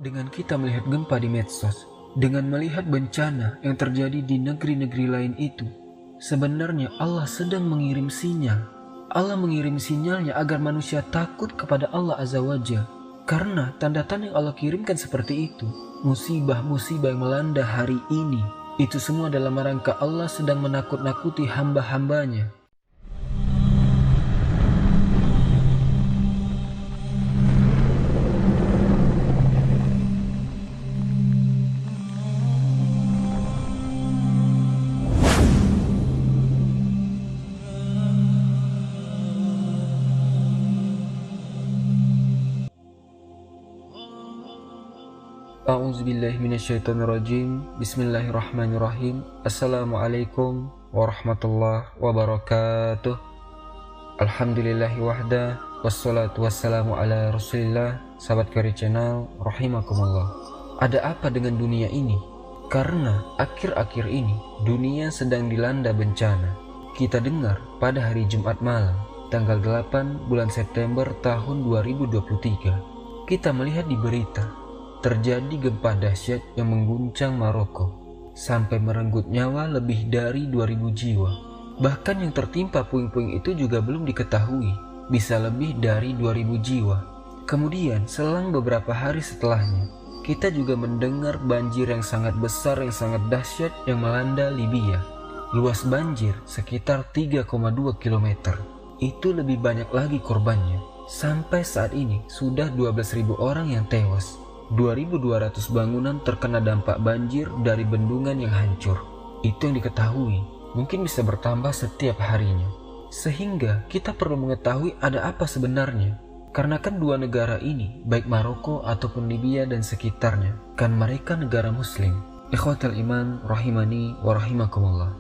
Dengan kita melihat gempa di medsos, dengan melihat bencana yang terjadi di negeri-negeri lain itu, sebenarnya Allah sedang mengirim sinyal. Allah mengirim sinyalnya agar manusia takut kepada Allah Azza wa Jalla. Karena tanda-tanda yang Allah kirimkan seperti itu, musibah-musibah yang melanda hari ini, itu semua dalam rangka Allah sedang menakut-nakuti hamba-hambanya. A'udzubillahi minasyaitonirrajim. Bismillahirrahmanirrahim. Assalamualaikum warahmatullahi wabarakatuh. Alhamdulillahi wahda, wassalatu wassalamu ala rasulillah. Sahabat Kari Channel, rahimakumullah. Ada apa dengan dunia ini? Karena akhir-akhir ini dunia sedang dilanda bencana. Kita dengar pada hari Jumat malam, tanggal 8 bulan September tahun 2023, kita melihat di berita terjadi gempa dahsyat yang mengguncang Maroko sampai merenggut nyawa lebih dari 2000 jiwa. Bahkan yang tertimpa puing-puing itu juga belum diketahui, bisa lebih dari 2000 jiwa. Kemudian selang beberapa hari setelahnya, kita juga mendengar banjir yang sangat besar, yang sangat dahsyat yang melanda Libya. Luas banjir sekitar 3,2 km. Itu lebih banyak lagi korbannya. Sampai saat ini sudah 12.000 orang yang tewas. 2.200 bangunan terkena dampak banjir dari bendungan yang hancur. Itu yang diketahui, mungkin bisa bertambah setiap harinya. Sehingga kita perlu mengetahui ada apa sebenarnya. Karena kan dua negara ini, baik Maroko ataupun Libya dan sekitarnya, kan mereka negara muslim. Ikhwatal iman rahimani wa rahimakumullah.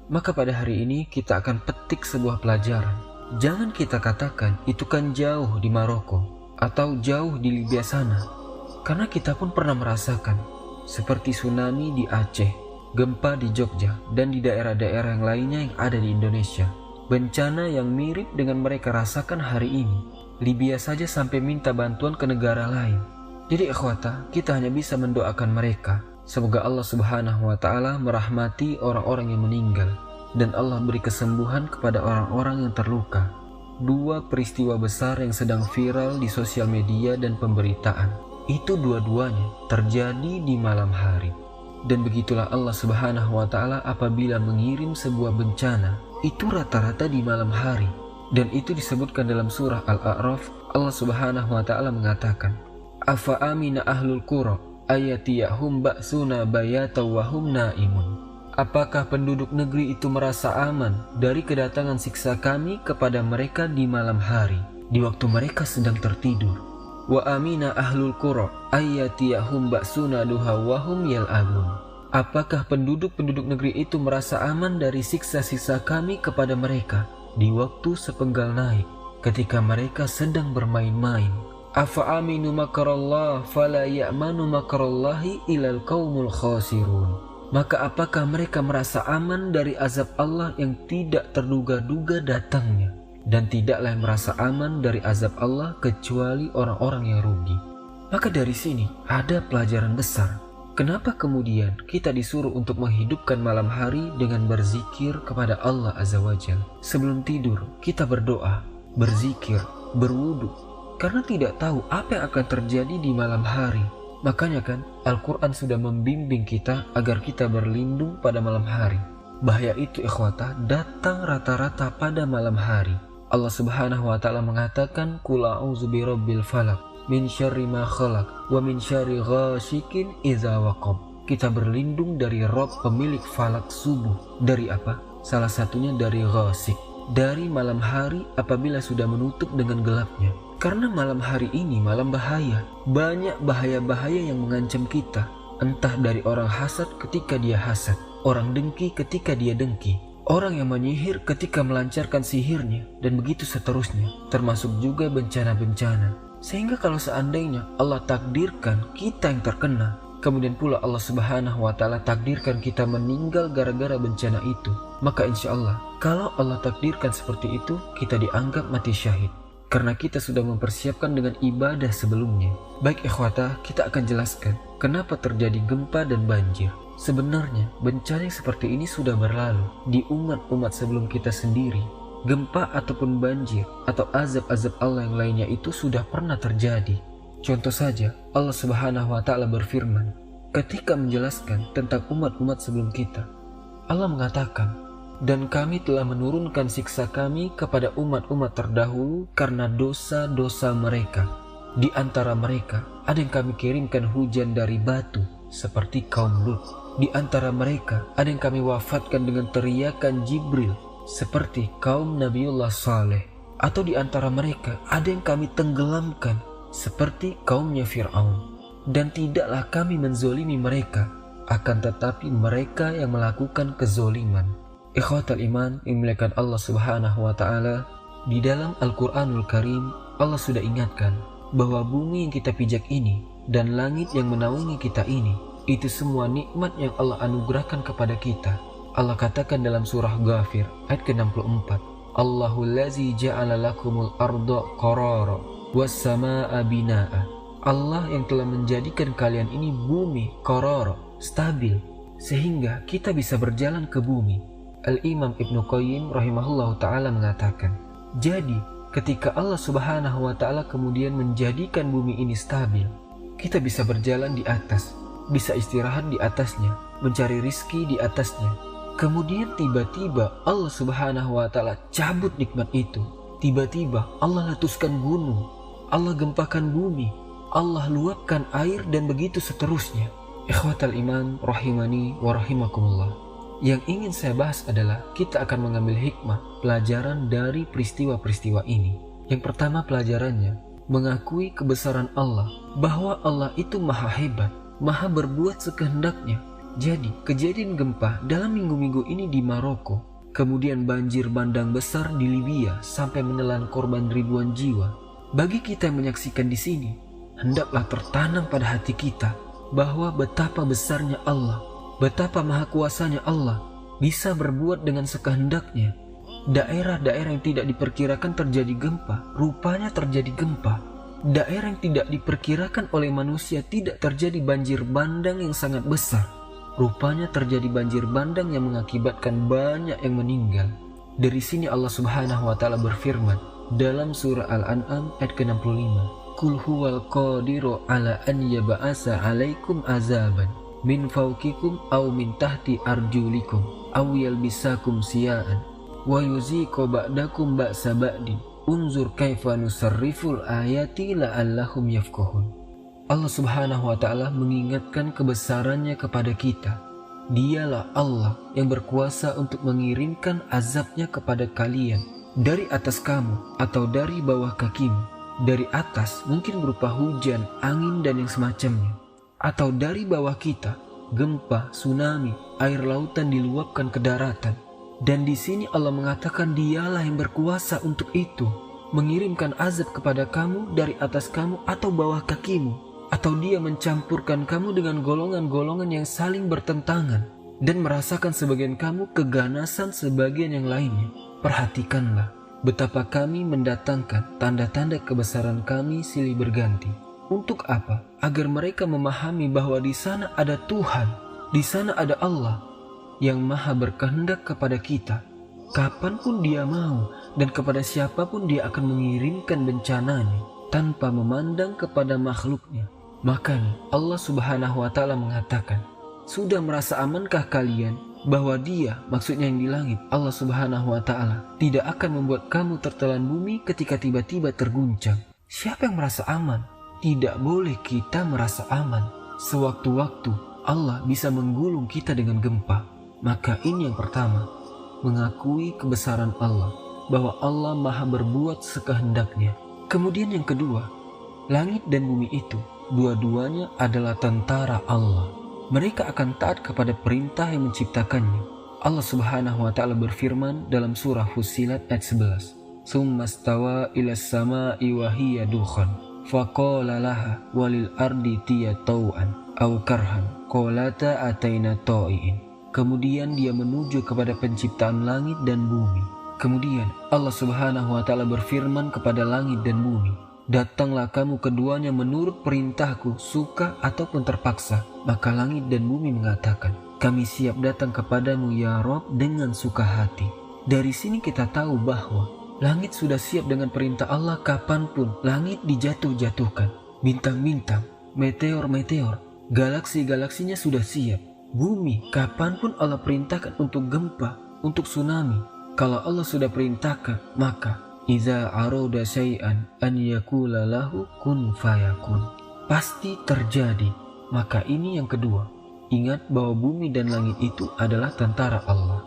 Maka pada hari ini kita akan petik sebuah pelajaran. Jangan kita katakan itu kan jauh di Maroko atau jauh di Libya sana. Karena kita pun pernah merasakan seperti tsunami di Aceh, gempa di Jogja, dan di daerah-daerah yang lainnya yang ada di Indonesia. Bencana yang mirip dengan mereka rasakan hari ini. Libya saja sampai minta bantuan ke negara lain. Jadi ikhwata, kita hanya bisa mendoakan mereka. Semoga Allah Subhanahu wa Ta'ala merahmati orang-orang yang meninggal, dan Allah beri kesembuhan kepada orang-orang yang terluka. Dua peristiwa besar yang sedang viral di sosial media dan pemberitaan. Itu dua-duanya terjadi di malam hari. Dan begitulah Allah Subhanahu wa Ta'ala apabila mengirim sebuah bencana, itu rata-rata di malam hari. Dan itu disebutkan dalam surah Al-A'raf. Allah Subhanahu wa Ta'ala mengatakan, Afa amina ahlul qura ayatiyahum ba'suna bayata wa hum naimun. Apakah penduduk negeri itu merasa aman dari kedatangan siksa kami kepada mereka di malam hari, di waktu mereka sedang tertidur? Wa amina ahlul qura ayyatiyahum ba'suna duha wa hum yal'abun. Apakah penduduk-penduduk negeri itu merasa aman dari siksa-siksa kami kepada mereka di waktu sepenggal naik ketika mereka sedang bermain-main? Afa aminu makarallah fala ya'manu makarallahi ilal qaumul khasirun. Maka apakah mereka merasa aman dari azab Allah yang tidak terduga-duga datangnya? Dan tidaklah yang merasa aman dari azab Allah kecuali orang-orang yang rugi. Maka dari sini ada pelajaran besar. Kenapa kemudian kita disuruh untuk menghidupkan malam hari dengan berzikir kepada Allah Azza wa Jalla? Sebelum tidur kita berdoa, berzikir, berwudu. Karena tidak tahu apa yang akan terjadi di malam hari. Makanya kan Al-Quran sudah membimbing kita agar kita berlindung pada malam hari. Bahaya itu ikhwata datang rata-rata pada malam hari. Allah Subhanahu wa Ta'ala mengatakan, Qul a'udzu birabbil falaq min syarri ma khalaq wa min syarri ghasyikin idza waqab. Kita berlindung dari Rabb pemilik falak subuh. Dari apa? Salah satunya dari ghasyik, dari malam hari apabila sudah menutup dengan gelapnya. Karena malam hari ini malam bahaya. Banyak bahaya-bahaya yang mengancam kita. Entah dari orang hasad ketika dia hasad, orang dengki ketika dia dengki, orang yang menyihir ketika melancarkan sihirnya, dan begitu seterusnya, termasuk juga bencana-bencana. Sehingga kalau seandainya Allah takdirkan kita yang terkena, kemudian pula Allah Subhanahu wa Ta'ala takdirkan kita meninggal gara-gara bencana itu, maka insya Allah kalau Allah takdirkan seperti itu, kita dianggap mati syahid. karena kita sudah mempersiapkan dengan ibadah sebelumnya. Baik ikhwata, kita akan jelaskan kenapa terjadi gempa dan banjir. Sebenarnya bencana yang seperti ini sudah berlalu di umat-umat sebelum kita sendiri. Gempa ataupun banjir atau azab-azab Allah yang lainnya itu sudah pernah terjadi. Contoh saja, Allah Subhanahu wa Ta'ala berfirman ketika menjelaskan tentang umat-umat sebelum kita. Allah mengatakan, "Dan kami telah menurunkan siksa kami kepada umat-umat terdahulu karena dosa-dosa mereka. Di antara mereka ada yang kami kirimkan hujan dari batu seperti kaum Lut. Di antara mereka ada yang kami wafatkan dengan teriakan Jibril seperti kaum Nabiullah Saleh. Atau di antara mereka ada yang kami tenggelamkan seperti kaumnya Fir'aun. Dan tidaklah kami menzolimi mereka, akan tetapi mereka yang melakukan kezoliman." Ikhwatal iman yang dimuliakan Allah Subhanahu wa Ta'ala, di dalam Al-Quranul Karim Allah sudah ingatkan bahwa bumi yang kita pijak ini dan langit yang menaungi kita ini, itu semua nikmat yang Allah anugerahkan kepada kita. Allah katakan dalam surah Ghafir ayat ke-64, "Allahul lazi ja'ala lakumul arda qarara was samaa'a binaa'a." Allah yang telah menjadikan kalian ini bumi qarara, stabil, sehingga kita bisa berjalan ke bumi. Al-Imam Ibnu Qayyim rahimahullah ta'ala mengatakan, jadi ketika Allah Subhanahu wa Ta'ala kemudian menjadikan bumi ini stabil, kita bisa berjalan di atas, bisa istirahat di atasnya, mencari rizki di atasnya. Kemudian tiba-tiba Allah Subhanahu wa Ta'ala cabut nikmat itu. Tiba-tiba Allah letuskan gunung, Allah gempakan bumi, Allah luapkan air, dan begitu seterusnya. Ikhwatal iman rahimani wa rahimakumullah. Yang ingin saya bahas adalah kita akan mengambil hikmah, pelajaran dari peristiwa-peristiwa ini. Yang pertama pelajarannya, mengakui kebesaran Allah, bahwa Allah itu maha hebat, maha berbuat sekehendaknya. Jadi kejadian gempa dalam minggu-minggu ini di Maroko, kemudian banjir bandang besar di Libya sampai menelan korban ribuan jiwa. Bagi kita yang menyaksikan di sini, hendaklah tertanam pada hati kita bahwa betapa besarnya Allah, betapa maha kuasanya Allah bisa berbuat dengan sekehendaknya. Daerah-daerah yang tidak diperkirakan terjadi gempa, rupanya terjadi gempa. Daerah yang tidak diperkirakan oleh manusia tidak terjadi banjir bandang yang sangat besar, rupanya terjadi banjir bandang yang mengakibatkan banyak yang meninggal. Dari sini Allah Subhanahu wa Ta'ala berfirman dalam surah Al-An'am ayat ke-65, "Qul huwal qadiru ala an yab'asa 'alaikum azaban min fawqikum aw min tahti arjulikum aw yalbisakum siya'an wa yuziqu ba'dakum ba'sa ba'din unzur kaifa nusarriful ayati la'allahum yafqahun." Allah Subhanahu wa Ta'ala mengingatkan kebesarannya kepada kita. Dialah Allah yang berkuasa untuk mengirimkan azabnya kepada kalian dari atas kamu atau dari bawah kakimu. Dari atas mungkin berupa hujan, angin, dan yang semacamnya, atau dari bawah kita, gempa, tsunami, air lautan diluapkan ke daratan. Dan di sini Allah mengatakan dialah yang berkuasa untuk itu, mengirimkan azab kepada kamu dari atas kamu atau bawah kakimu, atau dia mencampurkan kamu dengan golongan-golongan yang saling bertentangan dan merasakan sebagian kamu keganasan sebagian yang lainnya. Perhatikanlah betapa kami mendatangkan tanda-tanda kebesaran kami silih berganti. Untuk apa? Agar mereka memahami bahwa di sana ada Tuhan, di sana ada Allah yang maha berkehendak kepada kita kapanpun dia mau, dan kepada siapapun dia akan mengirimkan bencananya tanpa memandang kepada makhluknya. Makanya Allah Subhanahu wa Ta'ala mengatakan, sudah merasa amankah kalian bahwa dia, maksudnya yang di langit, Allah Subhanahu wa Ta'ala, tidak akan membuat kamu tertelan bumi ketika tiba-tiba terguncang. Siapa yang merasa aman? Tidak boleh kita merasa aman. Sewaktu-waktu Allah bisa menggulung kita dengan gempa. Maka ini yang pertama, mengakui kebesaran Allah, bahwa Allah maha berbuat sekehendaknya. Kemudian yang kedua, langit dan bumi itu dua-duanya adalah tentara Allah. Mereka akan taat kepada perintah yang menciptakannya. Allah Subhanahu wa Ta'ala berfirman dalam surah Fussilat ayat 11, "Tsumma stawa ilas sama'i wa hiya dukhan faqala laha walil ardi tiya tau'an aw karhan qalata ataina ta'iin." Kemudian dia menuju kepada penciptaan langit dan bumi. Kemudian Allah Subhanahu wa Ta'ala berfirman kepada langit dan bumi, datanglah kamu keduanya menurut perintahku, suka ataupun terpaksa. Maka langit dan bumi mengatakan, kami siap datang kepadamu ya Rob dengan suka hati. Dari sini kita tahu bahwa langit sudah siap dengan perintah Allah kapanpun langit dijatuh-jatuhkan. Bintang-bintang, meteor-meteor, galaksi-galaksinya sudah siap. Bumi kapanpun Allah perintahkan untuk gempa, untuk tsunami. Kalau Allah sudah perintahkan, maka iza aroda syai'an an yakula lahu kun fayakun. Pasti terjadi. Maka ini yang kedua. Ingat bahwa bumi dan langit itu adalah tentara Allah.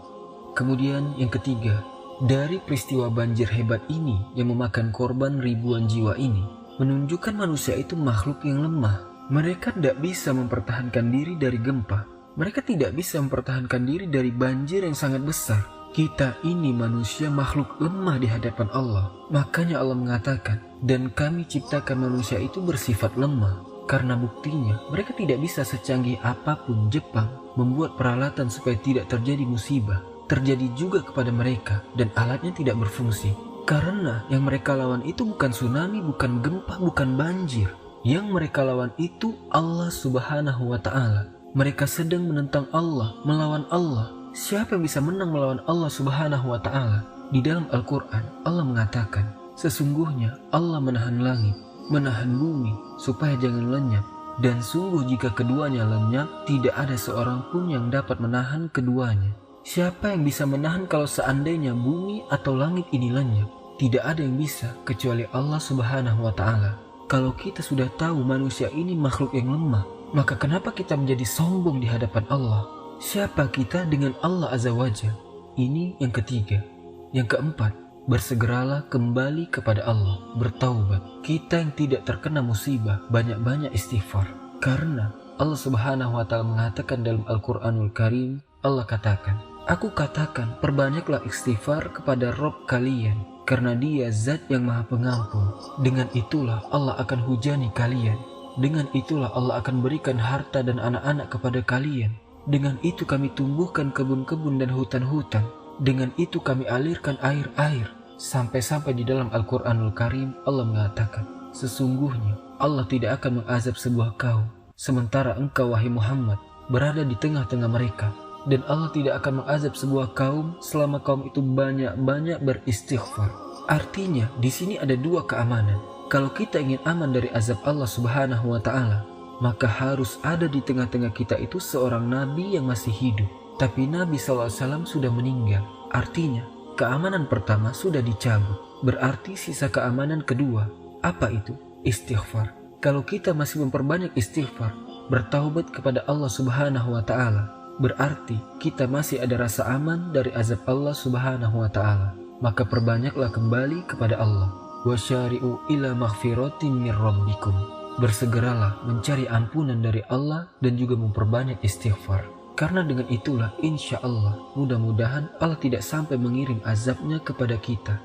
Kemudian yang ketiga, dari peristiwa banjir hebat ini yang memakan korban ribuan jiwa ini, menunjukkan manusia itu makhluk yang lemah. Mereka tidak bisa mempertahankan diri dari gempa. Mereka tidak bisa mempertahankan diri dari banjir yang sangat besar. Kita ini manusia makhluk lemah di hadapan Allah. Makanya Allah mengatakan, dan kami ciptakan manusia itu bersifat lemah. Karena buktinya, mereka tidak bisa secanggih apapun Jepang membuat peralatan supaya tidak terjadi musibah. Terjadi juga kepada mereka dan alatnya tidak berfungsi. Karena yang mereka lawan itu bukan tsunami, bukan gempa, bukan banjir. Yang mereka lawan itu Allah Subhanahu wa Ta'ala. Mereka sedang menentang Allah, melawan Allah. Siapa yang bisa menang melawan Allah Subhanahu wa Ta'ala? Di dalam Al-Quran, Allah mengatakan, sesungguhnya Allah menahan langit, menahan bumi, supaya jangan lenyap. Dan sungguh jika keduanya lenyap, tidak ada seorang pun yang dapat menahan keduanya. Siapa yang bisa menahan kalau seandainya bumi atau langit ini lenyap? Tidak ada yang bisa, kecuali Allah Subhanahu wa Ta'ala. Kalau kita sudah tahu manusia ini makhluk yang lemah, maka kenapa kita menjadi sombong di hadapan Allah? Siapa kita dengan Allah Azza wa Jalla? Ini yang ketiga. Yang keempat, bersegeralah kembali kepada Allah, bertaubat. Kita yang tidak terkena musibah, banyak-banyak istighfar. Karena Allah Subhanahu wa Ta'ala mengatakan dalam Al-Quranul Karim, Allah katakan, aku katakan perbanyaklah istighfar kepada Rabb kalian, karena Dia Zat yang Maha Pengampun. Dengan itulah Allah akan hujani kalian. Dengan itulah Allah akan berikan harta dan anak-anak kepada kalian. Dengan itu kami tumbuhkan kebun-kebun dan hutan-hutan. Dengan itu kami alirkan air-air. Sampai-sampai di dalam Al-Quranul Karim Allah mengatakan, sesungguhnya Allah tidak akan mengazab sebuah kaum, sementara engkau wahai Muhammad berada di tengah-tengah mereka. Dan Allah tidak akan mengazab sebuah kaum selama kaum itu banyak-banyak beristighfar. Artinya di sini ada dua keamanan. Kalau kita ingin aman dari azab Allah Subhanahu wa Ta'ala, maka harus ada di tengah-tengah kita itu seorang nabi yang masih hidup. Tapi Nabi SAW sudah meninggal. Artinya keamanan pertama sudah dicabut. Berarti sisa keamanan kedua. Apa itu? Istighfar. Kalau kita masih memperbanyak istighfar, bertaubat kepada Allah Subhanahu wa Ta'ala, berarti kita masih ada rasa aman dari azab Allah Subhanahu wa Ta'ala. Maka perbanyaklah kembali kepada Allah. Wasyari'u ila maghfiratin min rabbikum. Bersegeralah mencari ampunan dari Allah dan juga memperbanyak istighfar. Karena dengan itulah insya Allah, mudah-mudahan Allah tidak sampai mengirim azabnya kepada kita.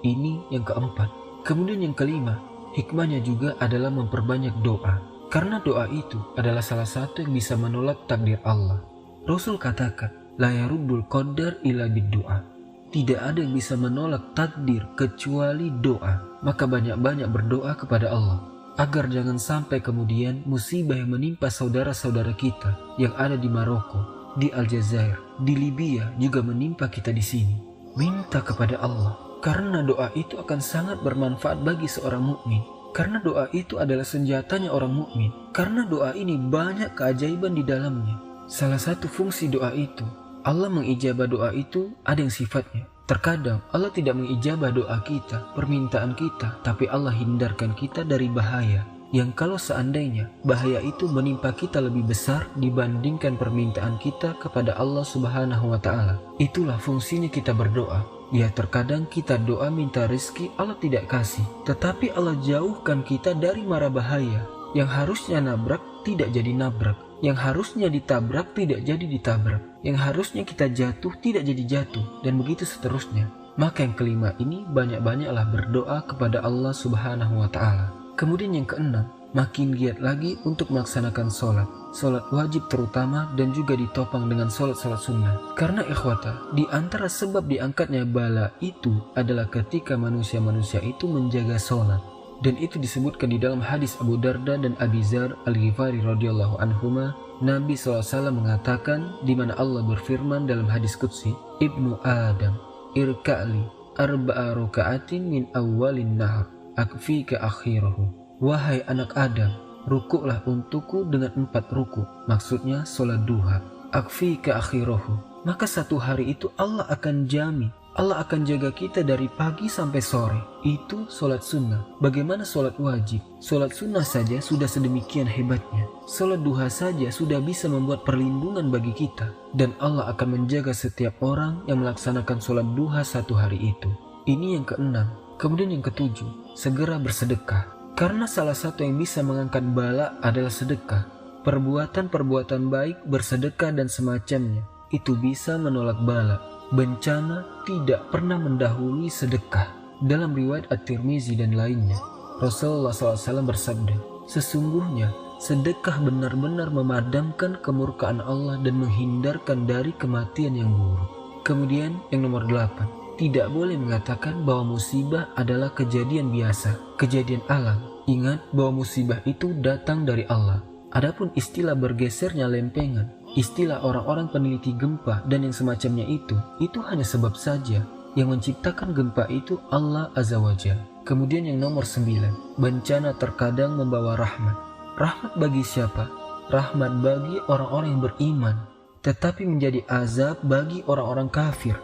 Ini yang keempat. Kemudian yang kelima, hikmahnya juga adalah memperbanyak doa. Karena doa itu adalah salah satu yang bisa menolak takdir Allah. Rasul katakan, la yaruddul qadar illa bid-du'a. Tidak ada yang bisa menolak takdir kecuali doa. Maka banyak-banyak berdoa kepada Allah, agar jangan sampai kemudian musibah yang menimpa saudara-saudara kita yang ada di Maroko, di Aljazair, di Libya juga menimpa kita di sini. Minta kepada Allah, karena doa itu akan sangat bermanfaat bagi seorang mukmin. Karena doa itu adalah senjatanya orang mukmin. Karena doa ini banyak keajaiban di dalamnya. Salah satu fungsi doa itu, Allah mengijabah doa itu ada yang sifatnya. Terkadang Allah tidak mengijabah doa kita, permintaan kita, tapi Allah hindarkan kita dari bahaya. Yang kalau seandainya bahaya itu menimpa kita lebih besar dibandingkan permintaan kita kepada Allah Subhanahu wa Ta'ala. Itulah fungsinya kita berdoa. Ya terkadang kita doa minta rezeki Allah tidak kasih, tetapi Allah jauhkan kita dari mara bahaya. Yang harusnya nabrak tidak jadi nabrak, yang harusnya ditabrak tidak jadi ditabrak, yang harusnya kita jatuh tidak jadi jatuh, dan begitu seterusnya. Maka yang kelima ini banyak-banyaklah berdoa kepada Allah Subhanahu wa Ta'ala. Kemudian yang keenam, makin giat lagi untuk melaksanakan sholat wajib terutama, dan juga ditopang dengan sholat sunnah. Karena ikhwata, di antara sebab diangkatnya bala itu adalah ketika manusia-manusia itu menjaga sholat. Dan itu disebutkan di dalam hadis Abu Darda dan Abi Dzar Al-Ghifari radhiyallahu anhuma. Nabi SAW mengatakan, di mana Allah berfirman dalam hadis qudsi, Ibnu Adam, irka'li arba'a ruka'atin min awwalin nahar akfika akhirahu. Wahai anak Adam, rukuklah untukku dengan 4 ruku, maksudnya sholat duha. Akfika akhirahu, maka satu hari itu Allah akan jamin, Allah akan jaga kita dari pagi sampai sore. Itu sholat sunnah. Bagaimana sholat wajib? Sholat sunnah saja sudah sedemikian hebatnya. Sholat duha saja sudah bisa membuat perlindungan bagi kita. Dan Allah akan menjaga setiap orang yang melaksanakan sholat duha satu hari itu. Ini yang keenam. Kemudian yang ketujuh, segera bersedekah. Karena salah satu yang bisa mengangkat bala adalah sedekah. Perbuatan-perbuatan baik, bersedekah dan semacamnya, itu bisa menolak bala. Bencana tidak pernah mendahului sedekah. Dalam riwayat At-Tirmizi dan lainnya, Rasulullah SAW bersabda, sesungguhnya sedekah benar-benar memadamkan kemurkaan Allah dan menghindarkan dari kematian yang buruk. Kemudian yang nomor 8, tidak boleh mengatakan bahwa musibah adalah kejadian biasa, kejadian alam. Ingat bahwa musibah itu datang dari Allah. Adapun istilah bergesernya lempengan, istilah orang-orang peneliti gempa dan yang semacamnya itu hanya sebab saja. Yang menciptakan gempa itu Allah Azza wa Jalla. Kemudian yang nomor 9, bencana terkadang membawa rahmat. Rahmat bagi siapa? Rahmat bagi orang-orang yang beriman, tetapi menjadi azab bagi orang-orang kafir.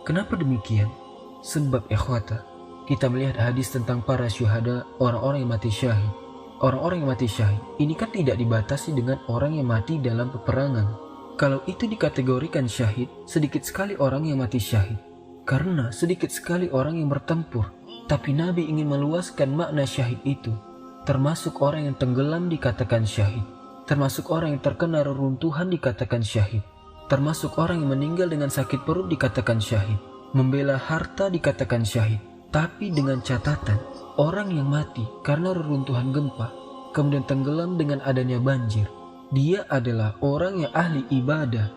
Kenapa demikian? Sebab ikhwata, kita melihat hadis tentang para syuhada, orang-orang yang mati syahid. Orang-orang yang mati syahid ini kan tidak dibatasi dengan orang yang mati dalam peperangan. Kalau itu dikategorikan syahid, sedikit sekali orang yang mati syahid. Karena sedikit sekali orang yang bertempur. Tapi Nabi ingin meluaskan makna syahid itu. Termasuk orang yang tenggelam dikatakan syahid. Termasuk orang yang terkena reruntuhan dikatakan syahid. Termasuk orang yang meninggal dengan sakit perut dikatakan syahid. Membela harta dikatakan syahid. Tapi dengan catatan, orang yang mati karena reruntuhan gempa, kemudian tenggelam dengan adanya banjir, dia adalah orang yang ahli ibadah,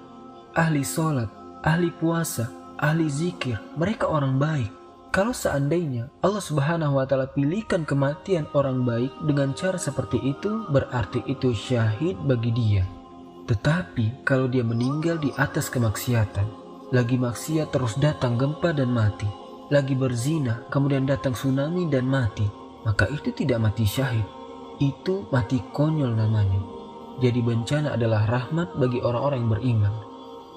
ahli sholat, ahli puasa, ahli zikir. Mereka orang baik. Kalau seandainya Allah Subhanahu wa Ta'ala pilihkan kematian orang baik dengan cara seperti itu, berarti itu syahid bagi dia. Tetapi kalau dia meninggal di atas kemaksiatan, lagi maksiat terus datang gempa dan mati, lagi berzina kemudian datang tsunami dan mati, maka itu tidak mati syahid, itu mati konyol namanya. Jadi bencana adalah rahmat bagi orang-orang yang beriman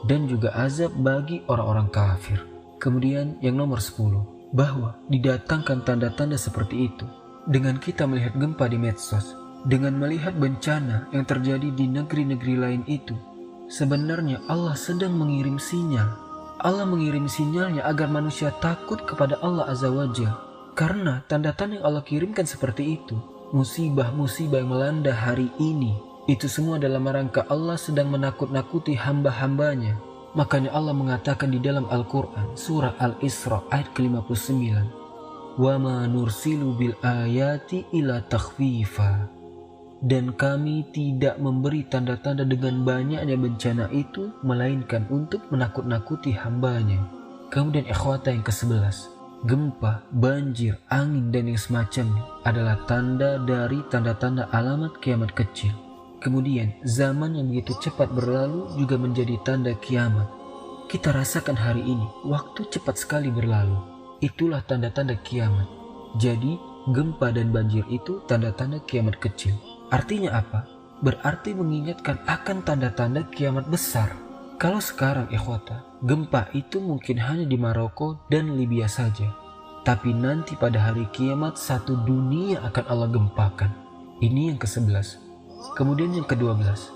dan juga azab bagi orang-orang kafir. Kemudian yang nomor 10, bahwa didatangkan tanda-tanda seperti itu dengan kita melihat gempa di medsos, dengan melihat bencana yang terjadi di negeri-negeri lain itu. Sebenarnya Allah sedang mengirim sinyal. Allah mengirim sinyalnya agar manusia takut kepada Allah Azza wa Jalla. Karena tanda-tanda yang Allah kirimkan seperti itu, musibah-musibah yang melanda hari ini, itu semua dalam rangka Allah sedang menakut-nakuti hamba-hambanya. Makanya Allah mengatakan di dalam Al-Quran, surah Al-Isra ayat ke-59, wa ma nursilu bil ayati ila takhfifa. Dan kami tidak memberi tanda-tanda dengan banyaknya bencana itu, melainkan untuk menakut-nakuti hambanya. Kemudian ikhwata yang ke-11, gempa, banjir, angin dan yang semacamnya adalah tanda dari tanda-tanda alamat kiamat kecil. Kemudian zaman yang begitu cepat berlalu juga menjadi tanda kiamat. Kita rasakan hari ini, waktu cepat sekali berlalu. Itulah tanda-tanda kiamat. Jadi gempa dan banjir itu tanda-tanda kiamat kecil. Artinya apa? Berarti mengingatkan akan tanda-tanda kiamat besar. Kalau sekarang ikhwata, gempa itu mungkin hanya di Maroko dan Libya saja. Tapi nanti pada hari kiamat satu dunia akan Allah gempakan. Ini yang ke-11. Kemudian yang ke-12,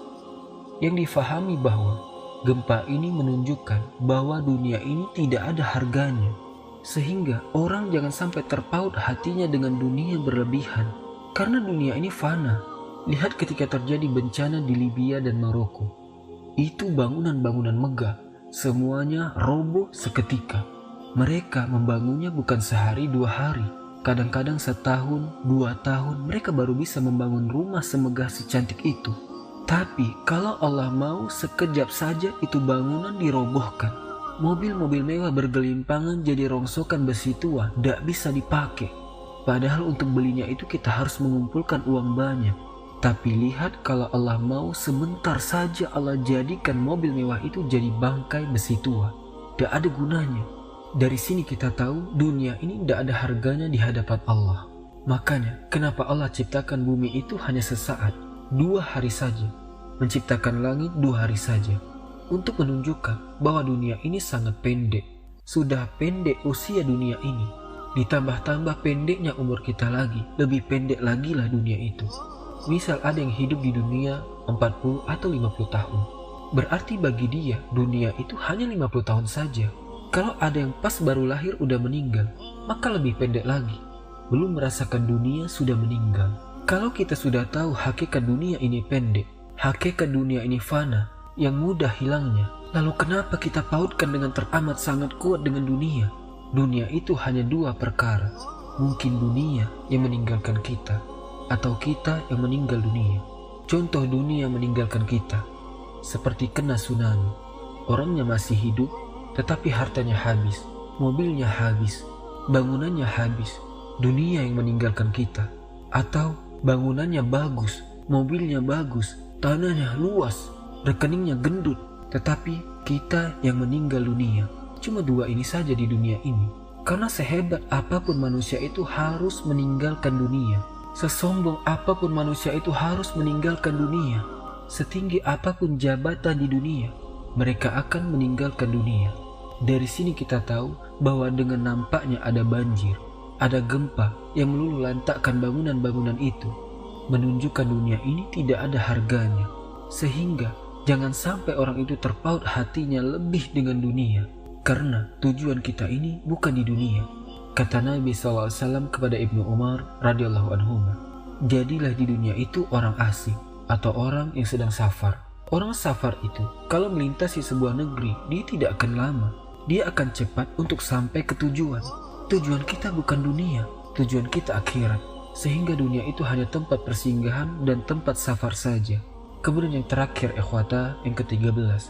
yang difahami bahwa gempa ini menunjukkan bahwa dunia ini tidak ada harganya. Sehingga orang jangan sampai terpaut hatinya dengan dunia berlebihan. Karena dunia ini fana. Lihat ketika terjadi bencana di Libya dan Maroko. Itu bangunan-bangunan megah, semuanya roboh seketika. Mereka membangunnya bukan sehari 2 hari, Kadang-kadang setahun, 2 tahun mereka baru bisa membangun rumah semegah secantik itu. Tapi kalau Allah mau, sekejap saja itu bangunan dirobohkan. Mobil-mobil mewah bergelimpangan jadi rongsokan besi tua, tidak bisa dipakai. Padahal untuk belinya itu kita harus mengumpulkan uang banyak. Tapi lihat kalau Allah mau, sebentar saja Allah jadikan mobil mewah itu jadi bangkai besi tua. Tidak ada gunanya. Dari sini kita tahu dunia ini tidak ada harganya di hadapan Allah. Makanya kenapa Allah ciptakan bumi itu hanya sesaat, 2 hari saja. Menciptakan langit 2 hari saja. Untuk menunjukkan bahwa dunia ini sangat pendek. Sudah pendek usia dunia ini. Ditambah-tambah pendeknya umur kita lagi. Lebih pendek lagi lah dunia itu. Misal ada yang hidup di dunia 40 atau 50 tahun. Berarti bagi dia dunia itu hanya 50 tahun saja. Kalau ada yang pas baru lahir udah meninggal, maka lebih pendek lagi. Belum merasakan dunia sudah meninggal. Kalau kita sudah tahu hakikat dunia ini pendek, hakikat dunia ini fana, yang mudah hilangnya, lalu kenapa kita pautkan dengan teramat sangat kuat dengan dunia? Dunia itu hanya 2 perkara. Mungkin dunia yang meninggalkan kita, atau kita yang meninggal dunia. Contoh dunia yang meninggalkan kita, seperti kena tsunami. Orangnya masih hidup, tetapi hartanya habis, mobilnya habis, bangunannya habis. Dunia yang meninggalkan kita. Atau bangunannya bagus, mobilnya bagus, tanahnya luas, rekeningnya gendut, tetapi kita yang meninggal dunia. Cuma 2 ini saja di dunia ini. Karena sehebat apapun manusia itu harus meninggalkan dunia. Sesombong apapun manusia itu harus meninggalkan dunia. Setinggi apapun jabatan di dunia, mereka akan meninggalkan dunia. Dari sini kita tahu bahwa dengan nampaknya ada banjir, ada gempa yang meluluh lantakkan bangunan-bangunan itu, menunjukkan dunia ini tidak ada harganya. Sehingga jangan sampai orang itu terpaut hatinya lebih dengan dunia, karena tujuan kita ini bukan di dunia. Kata Nabi SAW kepada Ibnu Umar radhiyallahu anhu, jadilah di dunia itu orang asing atau orang yang sedang safar. Orang safar itu kalau melintasi sebuah negeri, dia tidak akan lama. Dia akan cepat untuk sampai ke tujuan. Tujuan kita bukan dunia, tujuan kita akhirat. Sehingga dunia itu hanya tempat persinggahan dan tempat safar saja. Kemudian yang terakhir ikhwata, yang ke-13.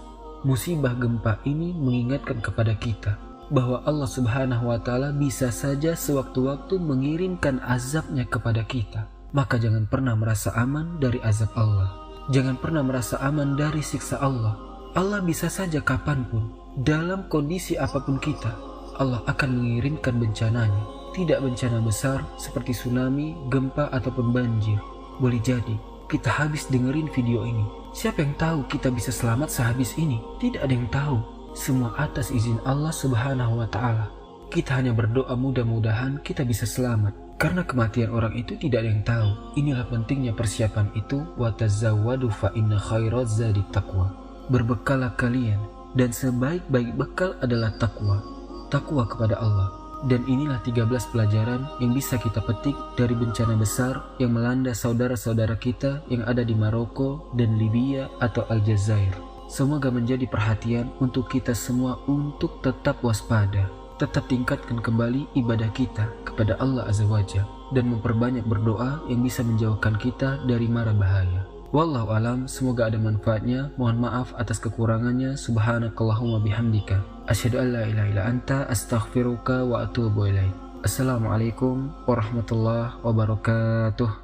Musibah gempa ini mengingatkan kepada kita bahwa Allah Subhanahu wa Ta'ala bisa saja sewaktu-waktu mengirimkan azabnya kepada kita. Maka jangan pernah merasa aman dari azab Allah. Jangan pernah merasa aman dari siksa Allah. Allah bisa saja kapanpun, dalam kondisi apapun kita, Allah akan mengirimkan bencananya. Tidak bencana besar seperti tsunami, gempa, ataupun banjir. Boleh jadi kita habis dengerin video ini. Siapa yang tahu kita bisa selamat sehabis ini? Tidak ada yang tahu. Semua atas izin Allah Subhanahu wa Ta'ala. Kita hanya berdoa mudah-mudahan kita bisa selamat. Karena kematian orang itu tidak ada yang tahu. Inilah pentingnya persiapan itu. Wa tazawwadu fa inna khairaz zadi taqwa. Berbekalah kalian, dan sebaik-baik bekal adalah takwa. Takwa kepada Allah. Dan inilah 13 pelajaran yang bisa kita petik dari bencana besar yang melanda saudara-saudara kita yang ada di Maroko dan Libya atau Aljazair. Semoga menjadi perhatian untuk kita semua untuk tetap waspada, tetap tingkatkan kembali ibadah kita kepada Allah Azza wa Jalla, dan memperbanyak berdoa yang bisa menjauhkan kita dari mara bahaya. Wallahu alam, semoga ada manfaatnya. Mohon maaf atas kekurangannya. Subhanakallahumma bihamdika, asyhadu an la ilaha illa anta, astaghfiruka wa atubu ilaik. Assalamualaikum warahmatullahi wabarakatuh.